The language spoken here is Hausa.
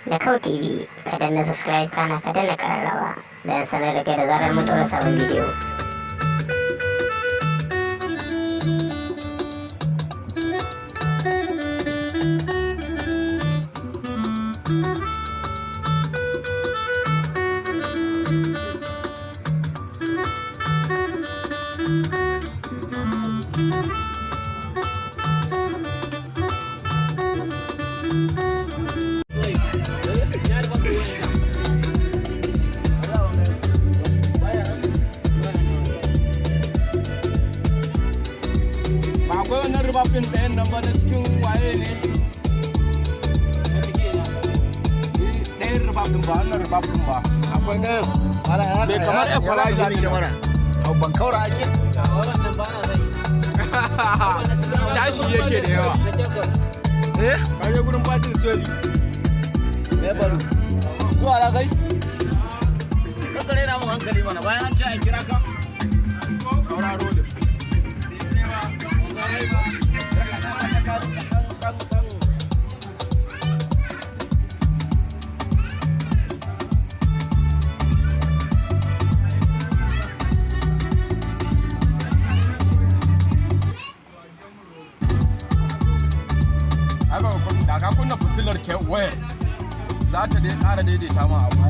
da Kau TV, ka danna subscribe kana ka danna kararrawa da sanar da kai da zarar mun ɗora sabon bidiyo. Akwai wannan rubabin ɗayan nan ba na cikin waye ne? Ɗayan rubabin ba, wannan rubabin ba. Akwai ɗayan. Bai kamar equalizer ne mana. Ban kaura ake. Tashi yake da yawa. Eh? Kaje gurin batin soli. Me baro? Zuwa la kai? Kakare na mu hankali mana bayan an ce a kira ka. Sauraro da. Da ka kunna fitilar wayar za ta dai ƙara daidaita ma abu.